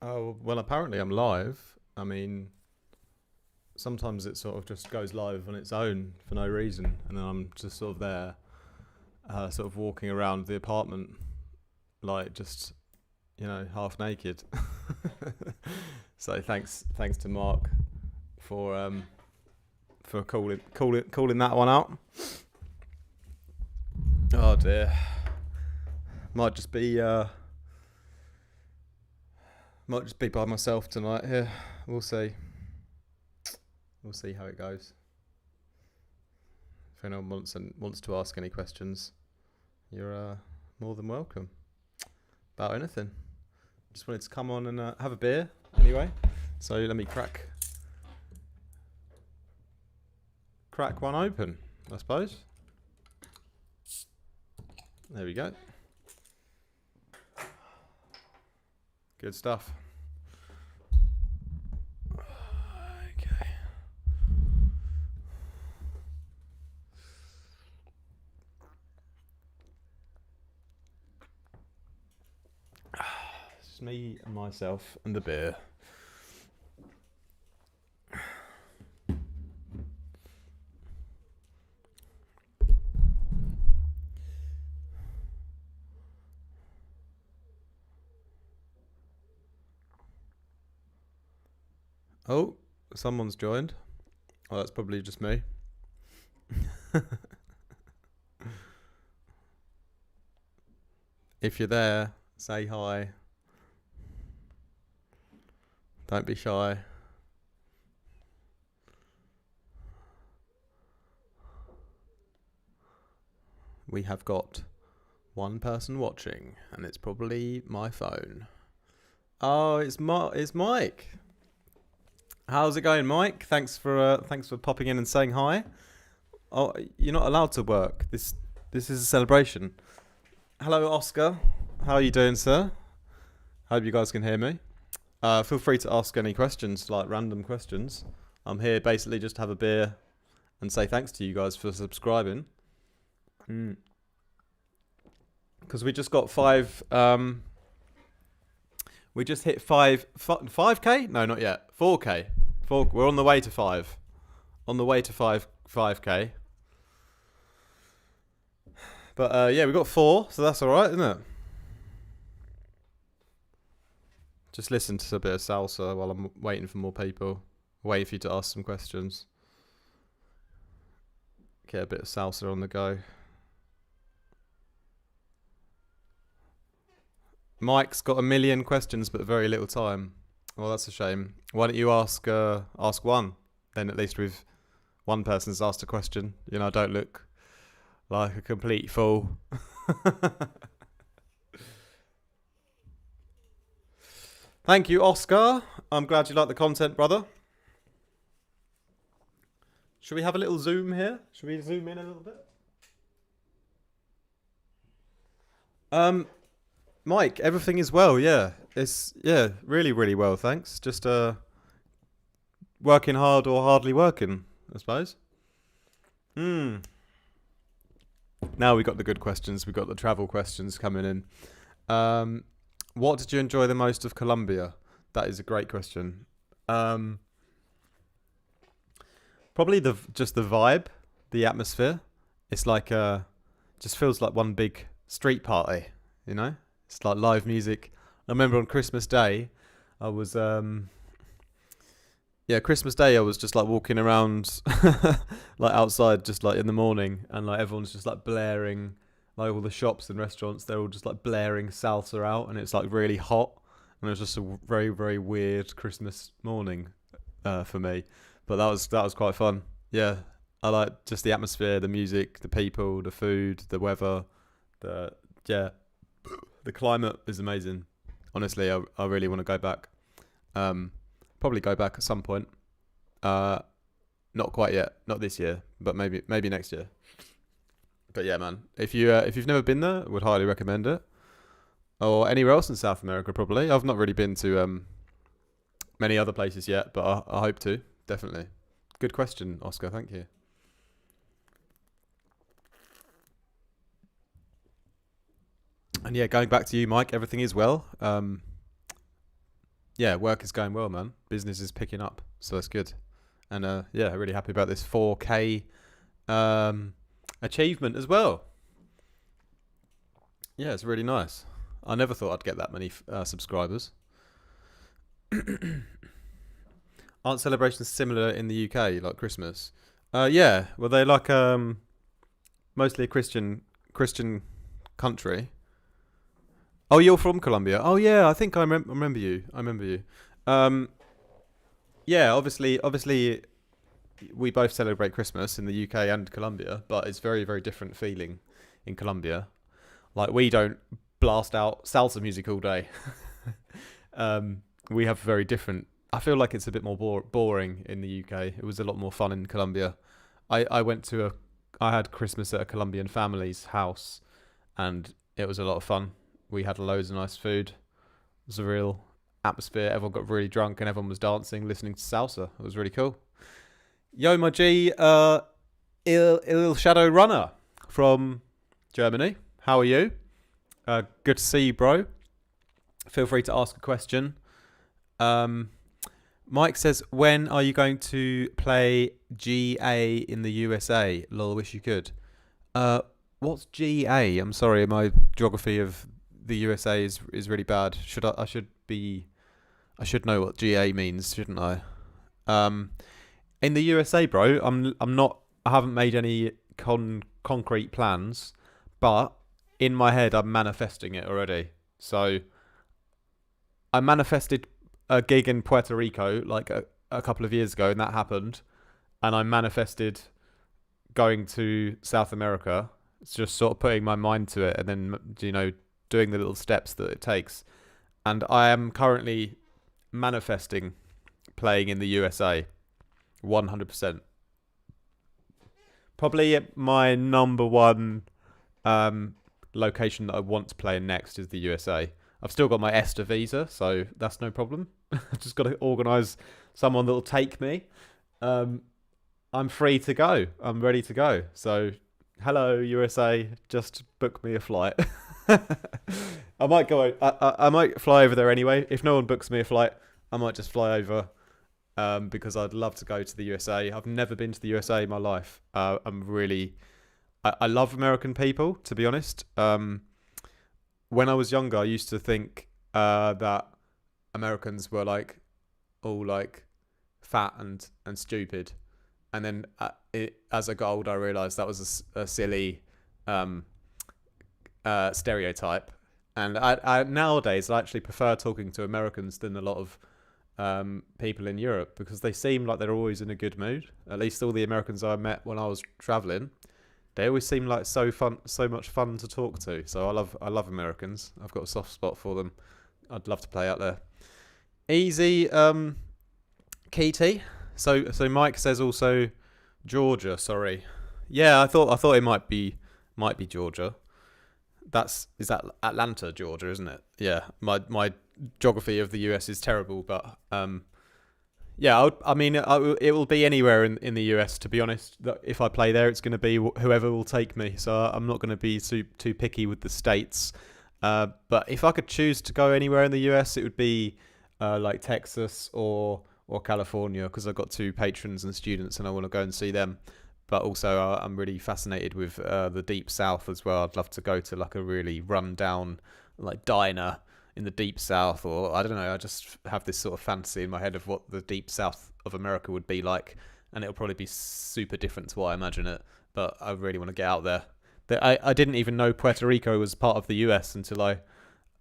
Oh, well, apparently I'm live. I mean, sometimes it sort of just goes live on its own for no reason, and then I'm just sort of there, sort of walking around the apartment, like just, half naked. So thanks to Mark for calling that one out. Oh dear, might just be by myself tonight here. We'll see. We'll see how it goes. If anyone wants to ask any questions, you're more than welcome about anything. Just wanted to come on and have a beer anyway. So let me crack one open, I suppose. There we go. Good stuff. Okay. It's me and myself and the beer. Oh, someone's joined. Oh, that's probably just me. If you're there, say hi. Don't be shy. We have got one person watching, and it's probably my phone. Oh, it's Mike. How's it going, Mike? Thanks for popping in and saying hi. Oh, you're not allowed to work. This is a celebration. Hello, Oscar. How are you doing, sir? Hope you guys can hear me. Feel free to ask any questions, like random questions. I'm here basically just to have a beer and say thanks to you guys for subscribing. Because we just got 5. We just hit 5k? No, not yet. 4k. We're on the way to 5. On the way to 5k. But yeah, we got 4, so that's all right, isn't it? Just listen to a bit of salsa while I'm waiting for more people. Waiting for you to ask some questions. Get a bit of salsa on the go. Mike's got a million questions but very little time. Well, that's a shame. Why don't you ask one? Then at least with one person's asked a question. I don't look like a complete fool. Thank you, Oscar. I'm glad you like the content, brother. Should we have a little zoom here? Should we zoom in a little bit? Mike, everything is well, yeah. It's really, really well, thanks. Just working hard or hardly working, I suppose. Now we got the good questions. We got the travel questions coming in. What did you enjoy the most of Colombia? That is a great question. Probably just the vibe, the atmosphere. It's like just feels like one big street party, It's like live music. I remember on Christmas Day, I was Christmas Day I was just like walking around like outside just like in the morning, and like everyone's just like blaring, like all the shops and restaurants, they're all just like blaring salsa out, and it's like really hot, and it was just a very, very weird Christmas morning for me. But that was quite fun. Yeah. I like just the atmosphere, the music, the people, the food, the weather, the climate is amazing. Honestly, I really want to go back. Probably go back at some point. Not quite yet, not this year, but maybe next year. But yeah, man, if you've never been there, I would highly recommend it. Or anywhere else in South America, probably. I've not really been to many other places yet, but I hope to, definitely. Good question, Oscar. Thank you. And yeah, going back to you, Mike, everything is well. yeah, work is going well, man. Business is picking up, so that's good. And yeah, really happy about this 4K achievement as well. Yeah, it's really nice. I never thought I'd get that many subscribers. Aren't celebrations similar in the UK, like Christmas? Yeah, well, they're like mostly a Christian country. Oh, you're from Colombia. Oh, yeah, I think I remember you. I remember you. Um, yeah, obviously, we both celebrate Christmas in the UK and Colombia, but it's very, very different feeling in Colombia. Like, we don't blast out salsa music all day. We have very different. I feel like it's a bit more boring in the UK. It was a lot more fun in Colombia. I had Christmas at a Colombian family's house, and it was a lot of fun. We had loads of nice food. It was a real atmosphere. Everyone got really drunk and everyone was dancing, listening to salsa. It was really cool. Yo, my G, Il Shadow Runner from Germany. How are you? Good to see you, bro. Feel free to ask a question. Mike says, when are you going to play GA in the USA? Lol, wish you could. What's GA? I'm sorry, my geography of the USA is really bad. I should know what GA means, shouldn't I? In the USA, bro, I haven't made any concrete plans, but in my head I'm manifesting it already. So I manifested a gig in Puerto Rico like a couple of years ago, and that happened. And I manifested going to South America. It's just sort of putting my mind to it, and then doing the little steps that it takes. And I am currently manifesting playing in the USA, 100%. Probably my number one location that I want to play in next is the USA. I've still got my ESTA visa, so that's no problem. I've just got to organise someone that will take me. I'm free to go. I'm ready to go. So, hello USA, just book me a flight. I might go. I might fly over there anyway. If no one books me a flight, I might just fly over. Because I'd love to go to the USA. I've never been to the USA in my life. I love American people, to be honest. When I was younger, I used to think that Americans were like all like fat and stupid, and then as I got older, I realised that was a silly stereotype. And I nowadays I actually prefer talking to Americans than a lot of people in Europe, because they seem like they're always in a good mood. At least all the Americans I met when I was traveling, they always seem like so much fun to talk to. So I love Americans. I've got a soft spot for them. I'd love to play out there. Easy, Keaty. So Mike says also Georgia. Sorry, yeah, I thought it might be Georgia. Is that Atlanta, Georgia, isn't it? Yeah, my geography of the US is terrible, but yeah, it will be anywhere in the US, to be honest. If I play there, it's going to be whoever will take me. So I'm not going to be too picky with the states. But if I could choose to go anywhere in the US, it would be like Texas or California, because I've got 2 patrons and students, and I want to go and see them. But also, I'm really fascinated with the Deep South as well. I'd love to go to like a really run-down like diner in the Deep South, or I don't know. I just have this sort of fantasy in my head of what the Deep South of America would be like, and it'll probably be super different to what I imagine it. But I really want to get out there. I didn't even know Puerto Rico was part of the US until I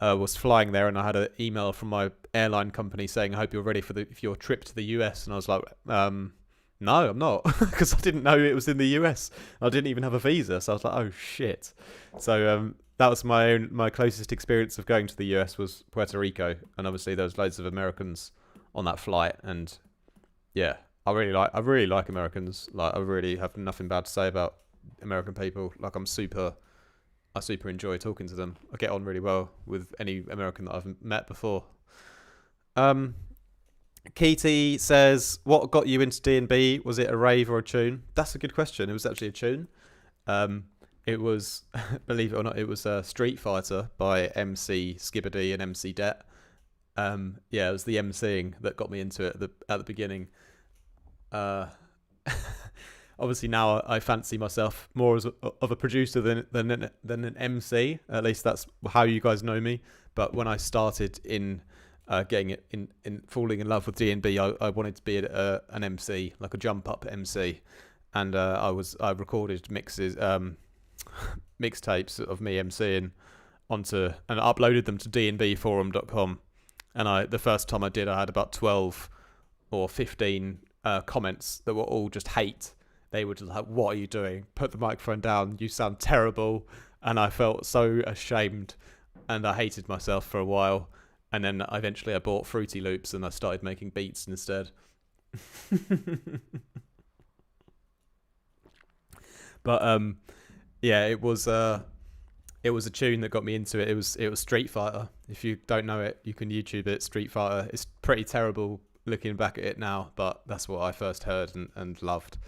was flying there, and I had an email from my airline company saying, "I hope you're ready for your trip to the US." And I was like, no, I'm not, because I didn't know it was in the US. I didn't even have a visa, so I was like, oh shit. So that was my closest experience of going to the US was Puerto Rico, and obviously there was loads of Americans on that flight, and yeah, I really like Americans. Like, I really have nothing bad to say about American people. Like, I super enjoy talking to them. I get on really well with any American that I've met before. Keaty says, what got you into D&B? Was it a rave or a tune? That's a good question. It was actually a tune. It was, believe it or not, it was Street Fighter by MC Skibbity and MC Det. Yeah, it was the MCing that got me into it at the beginning. Uh, Obviously now I fancy myself more as of a producer than an MC. At least that's how you guys know me. But when I started in getting it in falling in love with D&B, I wanted to be an MC, like a jump up MC, and I recorded mixtapes of me MCing onto and uploaded them to dnbforum.com. And the first time I did, I had about 12 or 15 comments that were all just hate. They were just like, "What are you doing? Put the microphone down. You sound terrible." And I felt so ashamed, and I hated myself for a while. And then eventually I bought Fruity Loops and I started making beats instead. But yeah, it was a tune that got me into it. It was Street Fighter. If you don't know it, you can YouTube it. Street Fighter. It's pretty terrible looking back at it now, but that's what I first heard and loved.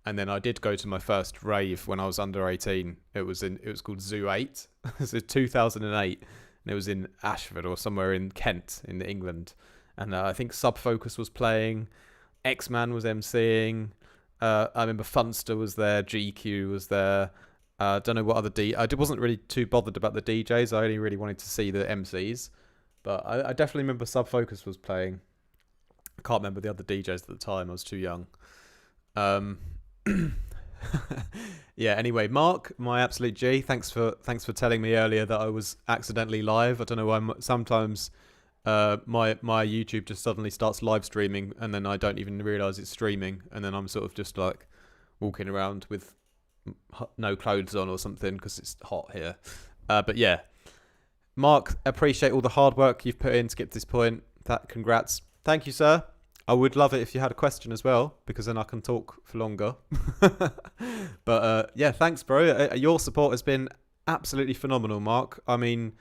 And then I did go to my first rave when I was under 18. It was called Zoo 8. It was 2008, and it was in Ashford or somewhere in Kent in England. And I think Subfocus was playing, X-Man was MCing. I remember Funster was there, GQ was there. Don't know what other I wasn't really too bothered about the DJs. I only really wanted to see the MCs. But I definitely remember Subfocus was playing. I can't remember the other DJs at the time. I was too young. Yeah, anyway, Mark, my absolute G, thanks for telling me earlier that I was accidentally live. I don't know why sometimes my YouTube just suddenly starts live streaming and then I don't even realise it's streaming, and then I'm sort of just like walking around with no clothes on or something because it's hot here. But yeah, Mark, appreciate all the hard work you've put in to get to this point. Congrats. Thank you, sir. I would love it if you had a question as well, because then I can talk for longer. But yeah, thanks, bro. Your support has been absolutely phenomenal, Mark. I mean,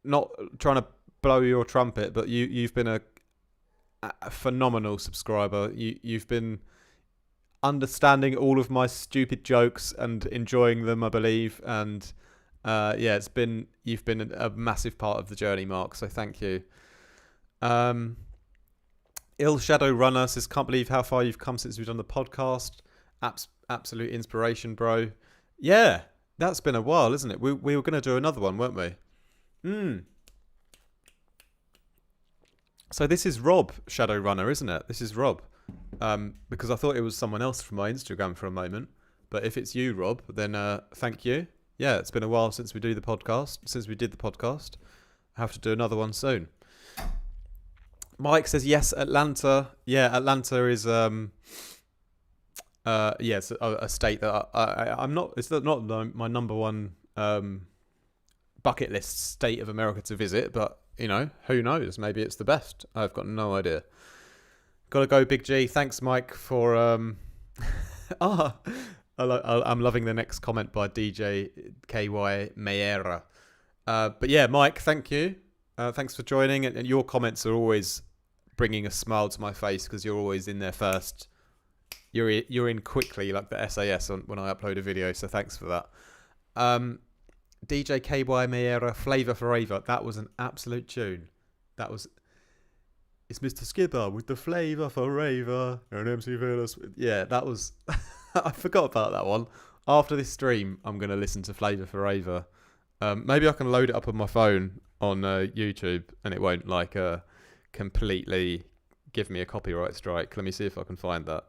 not trying to blow your trumpet, but you've been a phenomenal subscriber. You've been understanding all of my stupid jokes and enjoying them, I believe. And yeah, you've been a massive part of the journey, Mark. So thank you. Ill Shadow Runner says, "Can't believe how far you've come since we've done the podcast. Absolute inspiration, bro." Yeah, that's been a while, isn't it? We were going to do another one, weren't we? So this is Rob Shadow Runner, isn't it? This is Rob. Because I thought it was someone else from my Instagram for a moment. But if it's you, Rob, then thank you. Yeah, it's been a while since we did the podcast. I have to do another one soon. Mike says, yes, Atlanta. Yeah, Atlanta is it's a state that I'm not. It's not my number one bucket list state of America to visit, but you know, who knows? Maybe it's the best. I've got no idea. Gotta go, Big G. Thanks, Mike, for I'm loving the next comment by DJ KY Mayera. But yeah, Mike, thank you. Thanks for joining, and your comments are always bringing a smile to my face because you're always in there first. You're in quickly, like the SAS when I upload a video. So thanks for that. DJ KY Mayera, Flavor Forever. That was an absolute tune. It's Mr. Skipper with the Flavor Forever and MC Velas. Yeah, that was. I forgot about that one. After this stream, I'm gonna listen to Flavor Forever. Maybe I can load it up on my phone on YouTube, and it won't completely give me a copyright strike. Let me see if I can find that.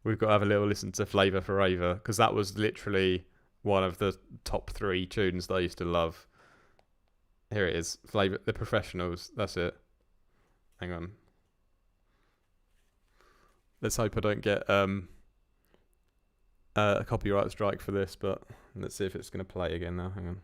We've got to have a little listen to Flavor Forever because that was literally one of the top 3 tunes that I used to love. Here it is, Flavor, The Professionals. That's it. Hang on. Let's hope I don't get a copyright strike for this, but let's see if it's going to play again now. Hang on.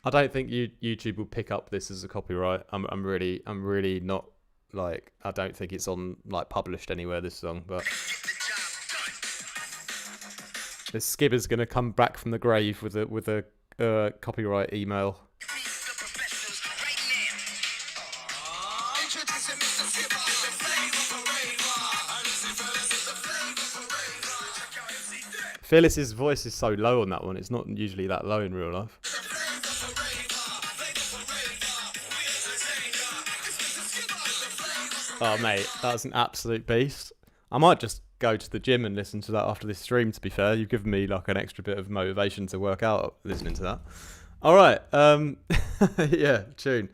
I don't think YouTube will pick up this as a copyright. I'm really not like, I don't think it's on like published anywhere, this song, but the Skibber's gonna come back from the grave with a copyright email. Phyllis's voice is so low on that one. It's not usually that low in real life. Oh, mate, that's an absolute beast. I might just go to the gym and listen to that after this stream, to be fair. You've given me like an extra bit of motivation to work out listening to that. All right. Yeah, tune.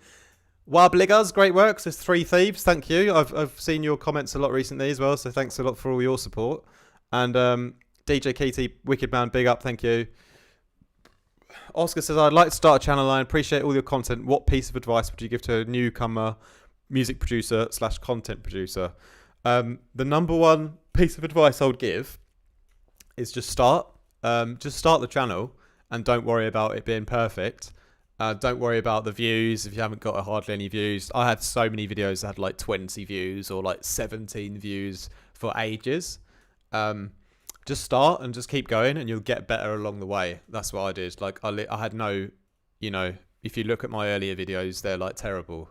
Wabliggers, great work. There's 3 Thieves. Thank you. I've seen your comments a lot recently as well, so thanks a lot for all your support. And DJ Keaty, Wicked Man, big up. Thank you. Oscar says, I'd like to start a channel. I appreciate all your content. What piece of advice would you give to a newcomer music producer / content producer? The number one piece of advice I would give is just start. Just start the channel and don't worry about it being perfect. Don't worry about the views if you haven't got hardly any views. I had so many videos that had like 20 views or like 17 views for ages. Just start and just keep going and you'll get better along the way. That's what I did. Like I had no, if you look at my earlier videos, they're like terrible,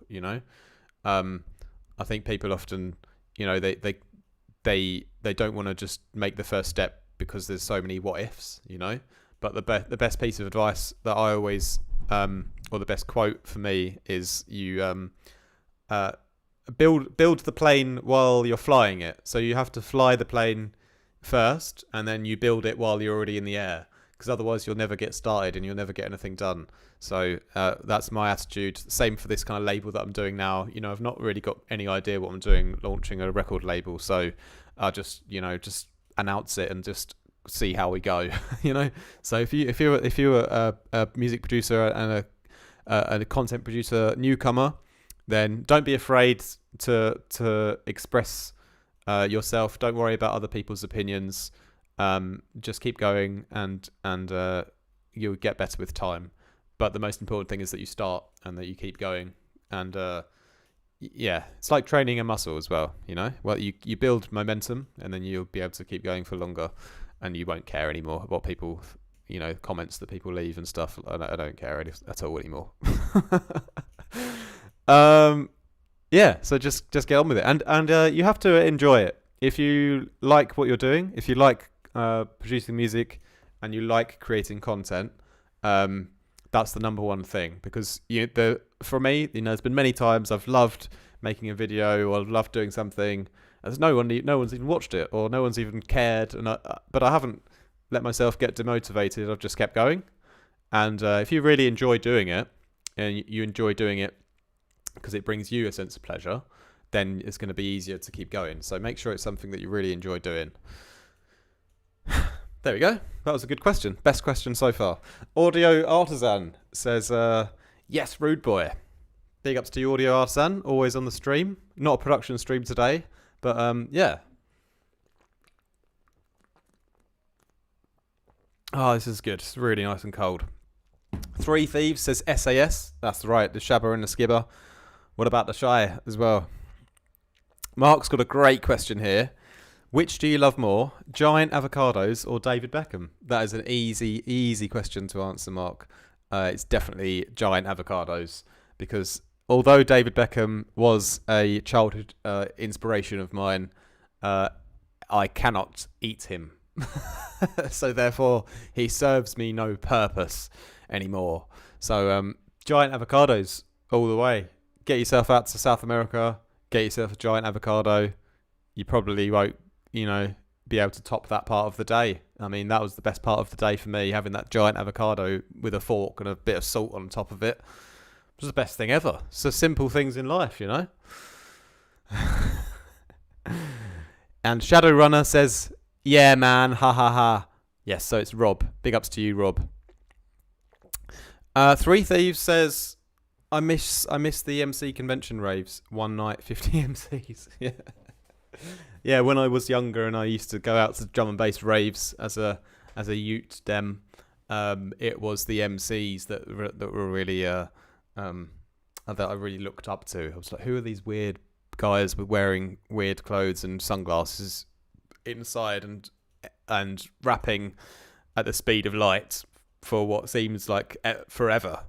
I think people often, they don't want to just make the first step because there's so many what ifs, But the best piece of advice that I always, or the best quote for me is you build the plane while you're flying it. So you have to fly the plane first, and then you build it while you're already in the air. Because otherwise you'll never get started and you'll never get anything done. So that's my attitude. Same for this kind of label that I'm doing now. I've not really got any idea what I'm doing, launching a record label. So I'll just announce it and just see how we go. So if you're a music producer and a content producer newcomer, then don't be afraid to express yourself. Don't worry about other people's opinions. Just keep going and you'll get better with time. But the most important thing is that you start and that you keep going. And it's like training a muscle as well, Well, you build momentum and then you'll be able to keep going for longer and you won't care anymore about people, comments that people leave and stuff. I don't care at all anymore. So just get on with it. And you have to enjoy it. If you like what you're doing, if you like producing music and you like creating content, that's the number one thing. Because for me, there's been many times I've loved making a video or I've loved doing something. There's no one's even watched it or no one's even cared, but I haven't let myself get demotivated. I've just kept going. And if you really enjoy doing it and you enjoy doing it because it brings you a sense of pleasure, then it's going to be easier to keep going. So make sure it's something that you really enjoy doing. There we go. That was a good question. Best question so far. Audio Artisan says, yes, Rude Boy. Big ups to you, Audio Artisan. Always on the stream. Not a production stream today, but yeah. Oh, this is good. It's really nice and cold. 3 Thieves says SAS. That's right, the Shabba and the Skibber. What about the Shy as well? Mark's got a great question here. Which do you love more, giant avocados or David Beckham? That is an easy question to answer, Mark. It's definitely giant avocados because although David Beckham was a childhood inspiration of mine, I cannot eat him. So therefore, he serves me no purpose anymore. So giant avocados all the way. Get yourself out to South America, get yourself a giant avocado. You probably won't, be able to top that part of the day. I mean, that was the best part of the day for me, having that giant avocado with a fork and a bit of salt on top of it. It was the best thing ever. So simple things in life, And Shadowrunner says, yeah, man, ha ha ha. Yes, so it's Rob. Big ups to you, Rob. 3 Thieves says, I miss the MC convention raves. One night, 50 MCs. Yeah. Yeah, when I was younger and I used to go out to drum and bass raves as a youth dem, it was the MCs that were really that I really looked up to. I was like, who are these weird guys with wearing weird clothes and sunglasses inside and rapping at the speed of light for what seems like forever?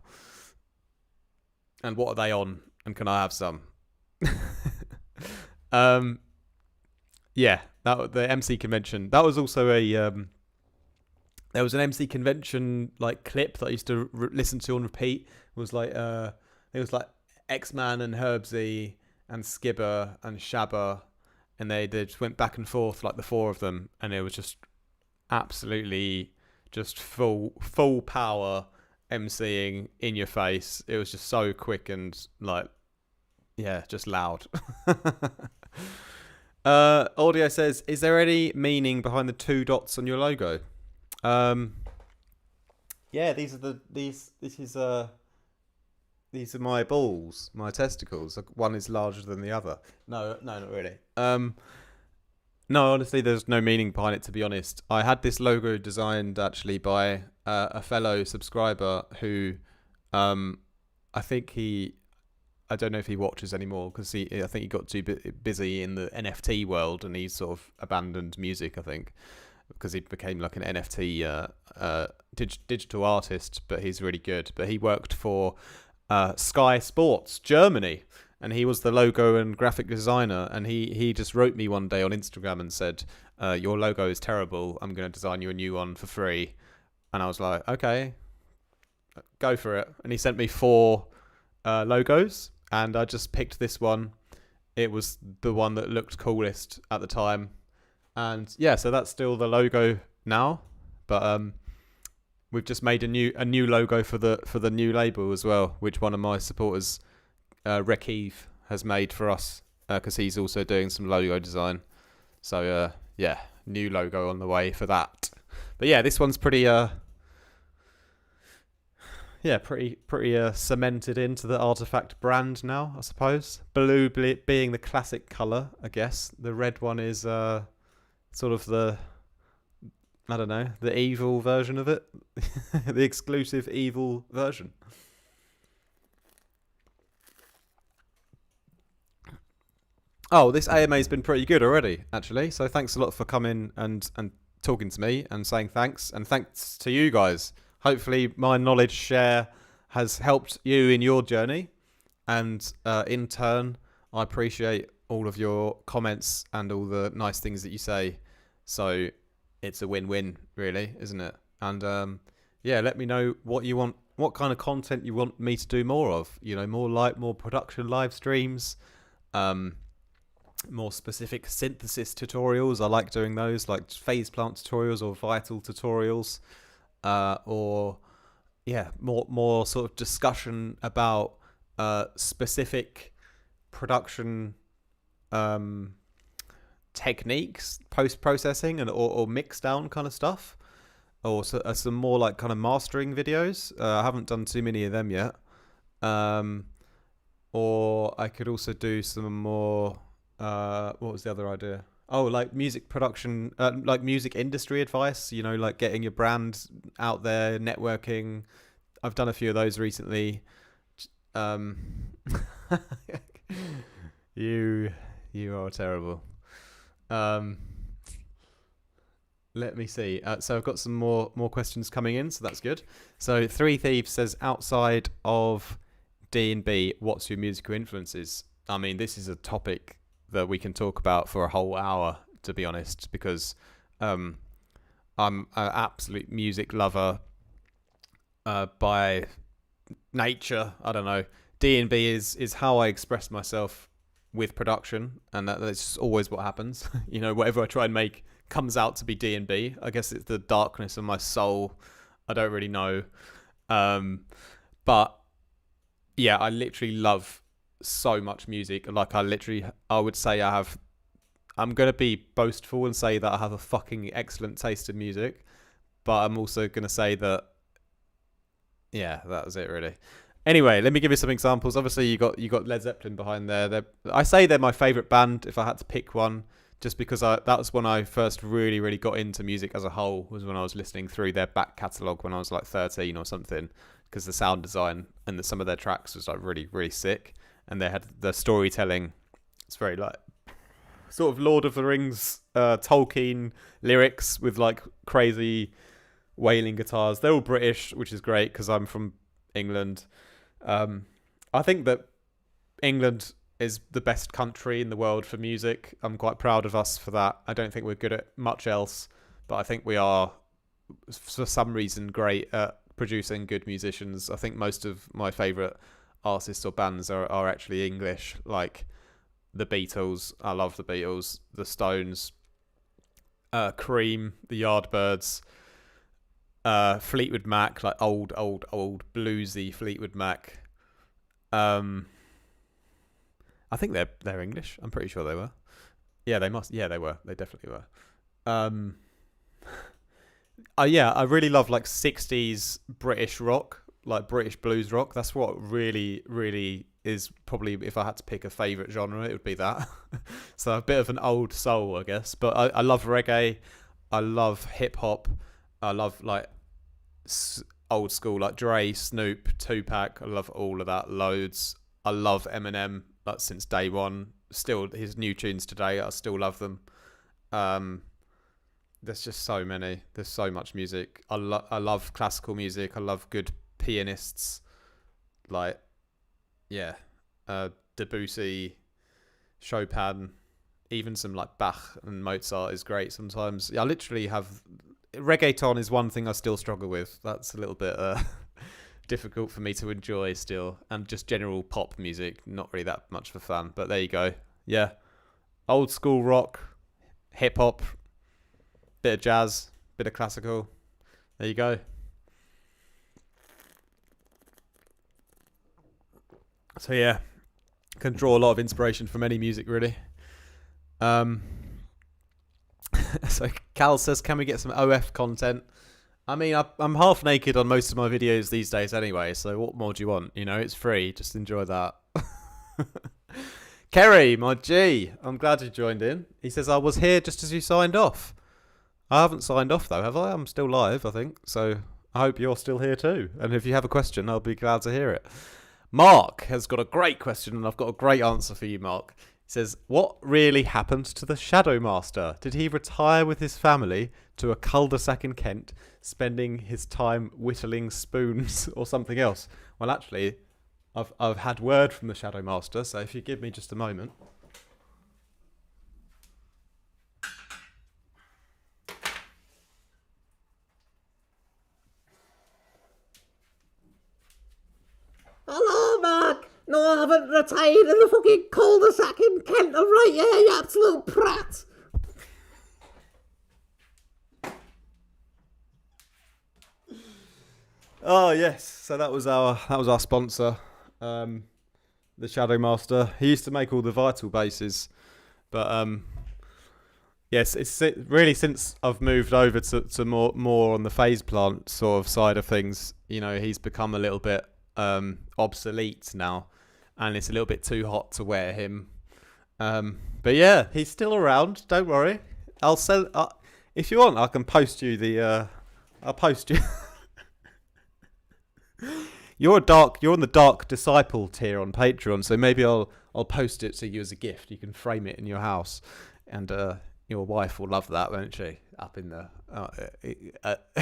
And what are they on? And can I have some? Yeah, the MC convention. That was also a there was an MC Convention like clip that I used to listen to on repeat. It was like X-Man and Herbsy and Skibber and Shabba, and they just went back and forth like the four of them, and it was just absolutely just full power MCing in your face. It was just so quick and like, yeah, just loud. Audio says, is there any meaning behind the 2 dots on your logo? Yeah, these are my balls, my testicles. One is larger than the other. No, not really. No, honestly, there's no meaning behind it, to be honest. I had this logo designed actually by a fellow subscriber who, I don't know if he watches anymore because I think he got too busy in the NFT world and he sort of abandoned music, I think, because he became like an NFT digital artist, but he's really good. But he worked for Sky Sports Germany, and he was the logo and graphic designer, and he just wrote me one day on Instagram and said, your logo is terrible, I'm going to design you a new one for free. And I was like, okay, go for it. And he sent me 4 logos, and I just picked this one. It was the one that looked coolest at the time. And yeah, so that's still the logo now, but we've just made a new logo for the new label as well, which one of my supporters, Rekiv, has made for us, because he's also doing some logo design. So yeah, new logo on the way for that. But yeah, this one's pretty cemented into the Artifact brand now, I suppose. Blue being the classic color, I guess. The red one is sort of the evil version of it. The exclusive evil version. Oh, this AMA's been pretty good already, actually. So thanks a lot for coming and talking to me and saying thanks. And thanks to you guys. Hopefully my knowledge share has helped you in your journey. And in turn, I appreciate all of your comments and all the nice things that you say. So it's a win-win, really, isn't it? And yeah, let me know what you want, what kind of content you want me to do more of. You know, more production live streams, more specific synthesis tutorials. I like doing those, like phase plant tutorials or vital tutorials, or yeah, more sort of discussion about specific production techniques, post-processing and or mix down kind of stuff, or some more like kind of mastering videos. I haven't done too many of them yet. Or I could also do some more what was the other idea? Oh, like music production, like music industry advice, you know, like getting your brand out there, networking. I've done a few of those recently. You are terrible. Let me see. So I've got some more questions coming in, so that's good. So Three Thieves says, outside of D&B, what's your musical influences? I mean, this is a topic that we can talk about for a whole hour, to be honest, because I'm an absolute music lover by nature. I don't know. D&B is how I express myself with production, and that's always what happens. You know, whatever I try and make comes out to be D&B. I guess it's the darkness of my soul. I don't really know. But yeah, I literally love so much music. Like I would say I'm going to be boastful and say that I have a fucking excellent taste in music, but I'm also going to say that, yeah, that was it really. Anyway, let me give you some examples. Obviously, you got Led Zeppelin behind there. I say they're my favourite band if I had to pick one, just because that was when I first really, really got into music as a whole, was when I was listening through their back catalogue when I was like 13 or something, because the sound design and some of their tracks was like really, really sick. And they had the storytelling. It's very like sort of Lord of the Rings, Tolkien lyrics with like crazy wailing guitars. They're all British, which is great because I'm from England. I think that England is the best country in the world for music. I'm quite proud of us for that. I don't think we're good at much else, but I think we are for some reason great at producing good musicians. I think most of my favourite artists or bands are actually English, like the Beatles. I love the Beatles, the Stones, Cream, the Yardbirds, Fleetwood Mac, like old bluesy Fleetwood Mac. I think they're English. I'm pretty sure they were. Yeah, they must. Yeah, they were. They definitely were. Yeah, I really love like 60s British rock, like British blues rock. That's what really, really is probably, if I had to pick a favourite genre, it would be that. So a bit of an old soul, I guess. But I love reggae. I love hip hop. I love like old school, like Dre, Snoop, Tupac. I love all of that loads. I love Eminem, like since day one. Still, his new tunes today, I still love them. There's just so many. There's so much music. I love classical music. I love good pianists. Like, yeah, Debussy, Chopin, even some like Bach and Mozart is great sometimes. I literally have... Reggaeton is one thing I still struggle with. That's a little bit difficult for me to enjoy still. And just general pop music, not really that much of a fan. But there you go. Yeah. Old school rock, hip hop, bit of jazz, bit of classical. There you go. So yeah, can draw a lot of inspiration from any music really. So Cal says, can we get some OF content? I mean, I'm half naked on most of my videos these days anyway, so what more do you want? You know, it's free. Just enjoy that. Kerry, my G, I'm glad you joined in. He says, I was here just as you signed off. I haven't signed off though, have I? I'm still live, I think. So I hope you're still here too. And if you have a question, I'll be glad to hear it. Mark has got a great question, and I've got a great answer for you, Mark. He says, what really happened to the Shadow Master? Did he retire with his family to a cul-de-sac in Kent, spending his time whittling spoons or something else? Well, actually, I've had word from the Shadow Master, so if you give me just a moment. Hello, Mark. No, I haven't retired in the fucking cul-de-sac in Kent. I'm right here, you absolute prat. Oh yes, so that was our sponsor, the Shadow Master. He used to make all the Vital bases, but yes, it's really since I've moved over to more on the phase plant sort of side of things. You know, he's become a little bit obsolete now, and it's a little bit too hot to wear him. But yeah, he's still around. Don't worry. I'll sell. If you want, I can post you the. I'll post you. You're on the Dark Disciple tier on Patreon, so maybe I'll post it to you as a gift. You can frame it in your house, and your wife will love that, won't she? Up in the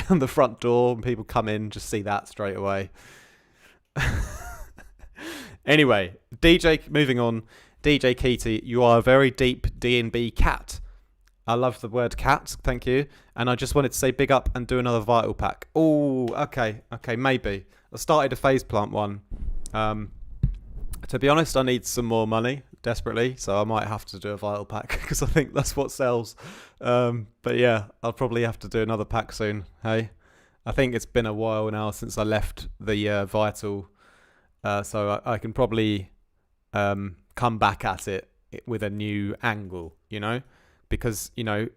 on the front door, and people come in, just see that straight away. Anyway, moving on. DJ Keaty, you are a very deep D&B cat. I love the word cat, thank you. And I just wanted to say big up and do another Vital Pack. Oh, okay, maybe. I started a phase plant one. To be honest, I need some more money desperately, so I might have to do a Vital Pack because I think that's what sells. But yeah, I'll probably have to do another pack soon. Hey, I think it's been a while now since I left the Vital, so I can probably come back at it with a new angle, you know, because, you know,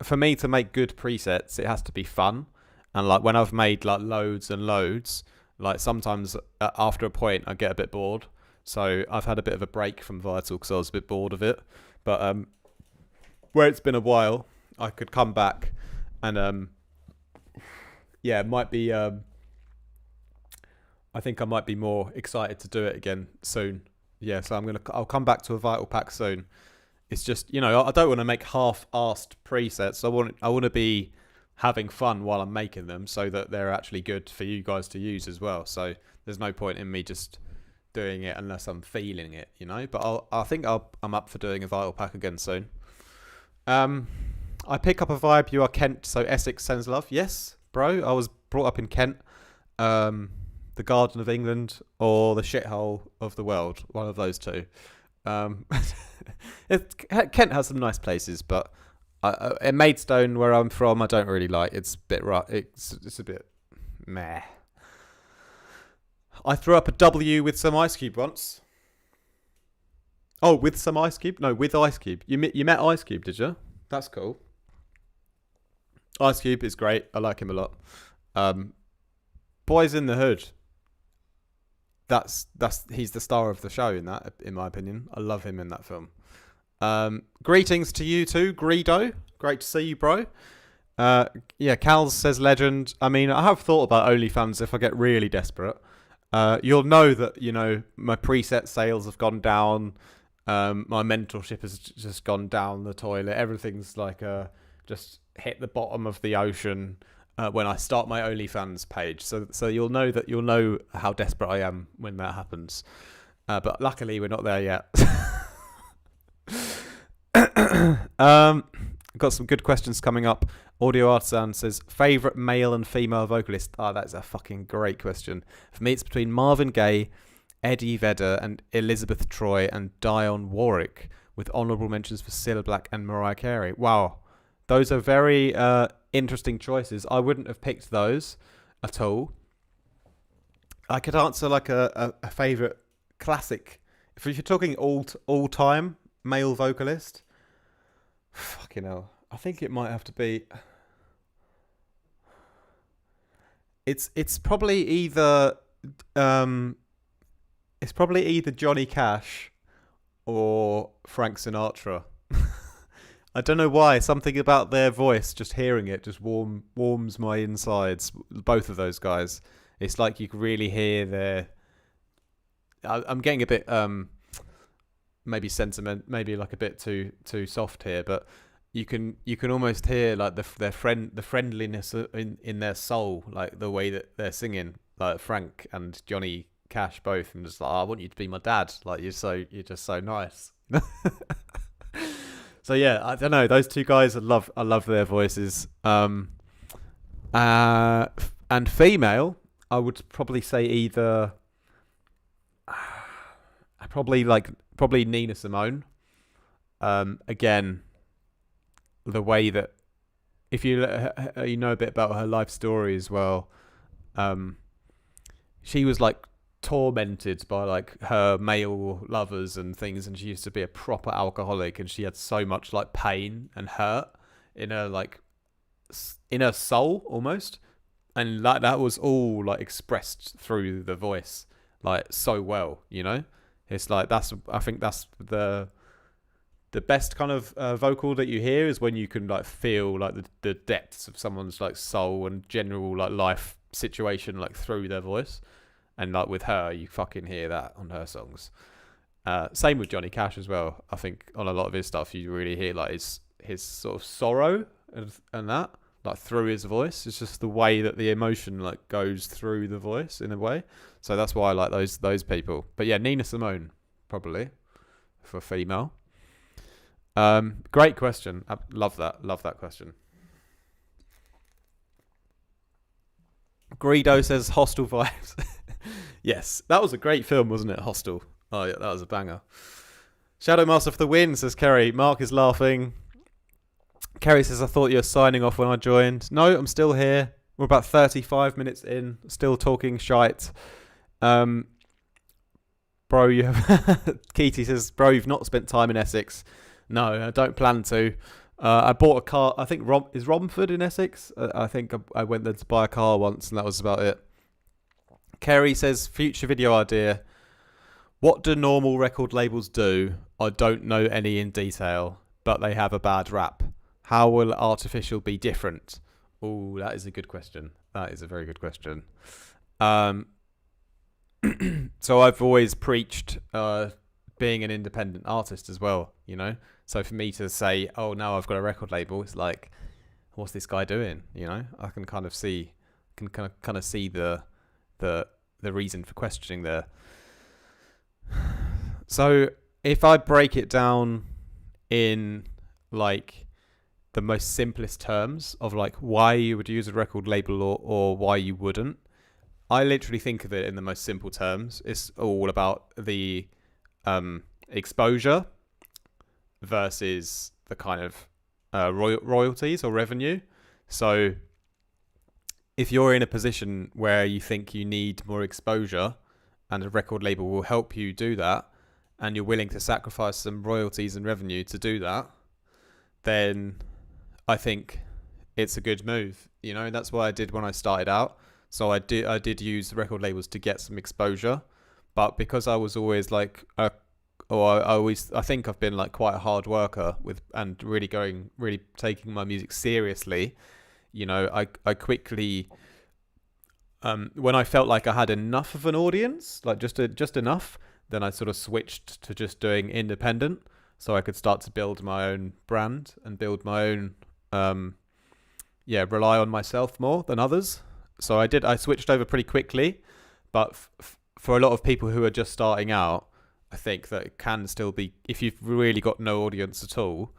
for me to make good presets, it has to be fun. And like when I've made like loads and loads, like sometimes after a point I get a bit bored. So I've had a bit of a break from Vital because I was a bit bored of it. But where it's been a while, I could come back and yeah, it might be. I think I might be more excited to do it again soon. Yeah, so I'll come back to a Vital Pack soon. It's just, you know, I don't want to make half-assed presets. I want to be having fun while I'm making them, so that they're actually good for you guys to use as well. So there's no point in me just doing it unless I'm feeling it, you know. But I think I'm up for doing a Vital Pack again soon. I pick up a vibe. You are Kent, so Essex sends love. Yes, bro. I was brought up in Kent, the Garden of England or the shithole of the world. One of those two. Kent has some nice places, but in Maidstone, where I'm from, I don't really like. It's a bit rough. It's a bit meh. I threw up a W with some Ice Cube once. Oh, with some Ice Cube? No, with Ice Cube. You met Ice Cube, did you? That's cool. Ice Cube is great. I like him a lot. Boys in the Hood. He's the star of the show in that, in my opinion. I love him in that film. Greetings to you too, Greedo. Great to see you, bro. Yeah, Cal says legend. I mean, I have thought about OnlyFans if I get really desperate. You'll know that, my preset sales have gone down. My mentorship has just gone down the toilet. Everything's like just hit the bottom of the ocean when I start my OnlyFans page. So you'll know how desperate I am when that happens. But luckily we're not there yet. Got some good questions coming up. Audio Artisan says, favourite male and female vocalist? That's a fucking great question. For me, it's between Marvin Gaye, Eddie Vedder, and Elizabeth Troy, and Dionne Warwick, with honourable mentions for Cilla Black and Mariah Carey. Wow. Those are very interesting choices. I wouldn't have picked those at all. I could answer like a favourite classic. If you're talking all time male vocalist, fucking hell, I think it might have to be. It's probably either Johnny Cash or Frank Sinatra. I don't know why. Something about their voice, just hearing it, just warms my insides. Both of those guys. It's like you can really hear their. I'm getting a bit maybe sentiment, maybe like a bit too soft here, but you can almost hear like the friendliness in their soul, like the way that they're singing, like Frank and Johnny Cash both, and just like, I want you to be my dad. Like you're just so nice. So yeah, I don't know. Those two guys, I love their voices. And female, I would probably say either. Probably Nina Simone. Again, the way that if you know a bit about her life story as well, she was like tormented by like her male lovers and things, and she used to be a proper alcoholic, and she had so much like pain and hurt in her soul almost, and like that was all like expressed through the voice like so well. It's like I think that's the best kind of vocal that you hear is when you can like feel like the depths of someone's like soul and general like life situation like through their voice. And like with her, you fucking hear that on her songs. Same with Johnny Cash as well. I think on a lot of his stuff, you really hear like his sort of sorrow and that like through his voice. It's just the way that the emotion like goes through the voice in a way. So that's why I like those people. But yeah, Nina Simone probably for female. Great question. I love that question. Greedo says Hostel vibes. Yes, that was a great film, wasn't it? Hostel. Oh yeah, that was a banger. Shadow Master for the win, says Kerry. Mark is laughing. Kerry says, I thought you were signing off when I joined. No, I'm still here. We're about 35 minutes in, still talking shite. Bro, you have... Keaty says, bro, you've not spent time in Essex. No, I don't plan to. I bought a car. I think is Romford in Essex? I think I went there to buy a car once, and that was about it. Kerry says, future video idea. What do normal record labels do? I don't know any in detail, but they have a bad rap. How will artificial be different? Oh, that is a good question. That is a very good question. So I've always preached being an independent artist as well, So for me to say, oh, now I've got a record label, it's like, what's this guy doing? I can kind of see the reason for questioning there. So if I break it down in like the most simplest terms of like why you would use a record label or why you wouldn't. I literally think of it in the most simple terms. It's all about the exposure versus the kind of royalties or revenue. So if you're in a position where you think you need more exposure and a record label will help you do that, and you're willing to sacrifice some royalties and revenue to do that, then I think it's a good move. You know, that's what I did when I started out. So I did use record labels to get some exposure, but because I was always like I think I've been like quite a hard worker and really taking my music seriously. You know, I quickly when I felt like I had enough of an audience, like just enough, then I sort of switched to just doing independent, so I could start to build my own brand and build my own rely on myself more than others. So I switched over pretty quickly, but for a lot of people who are just starting out, I think that it can still be, if you've really got no audience at all,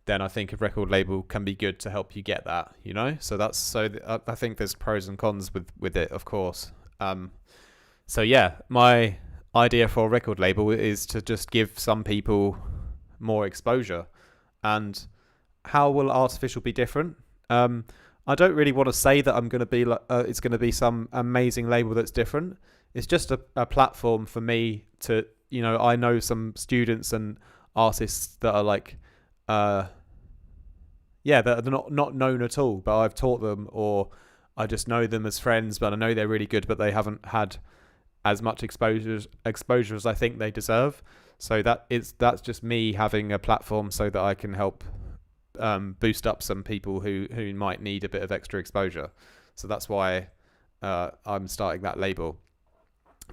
then I think a record label can be good to help you get that, you know? I think there's pros and cons with it, of course. So yeah, my idea for a record label is to just give some people more exposure. And how will Artificial be different? I don't really want to say that I'm going to be like it's going to be some amazing label that's different. It's just a platform for me to, you know, I know some students and artists that are like, that are not known at all, but I've taught them, or I just know them as friends, but I know they're really good, but they haven't had as much exposure as I think they deserve. So that's just me having a platform so that I can help boost up some people who might need a bit of extra exposure. So that's why I'm starting that label.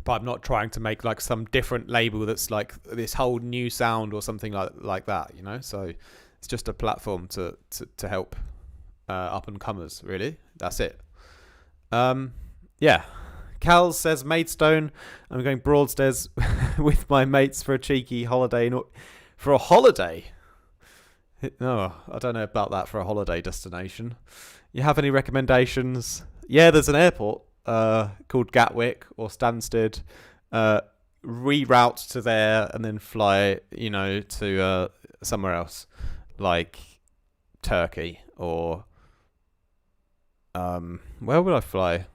But I'm not trying to make like some different label that's like this whole new sound or something like that, you know. So it's just a platform to help up and comers, really. That's it. Yeah. Cal says Maidstone. I'm going Broadstairs with my mates for a cheeky holiday. For a holiday? No, I don't know about that for a holiday destination. You have any recommendations? Yeah, there's an airport called Gatwick or Stansted. Reroute to there and then fly, you know, to somewhere else, like Turkey or where would I fly?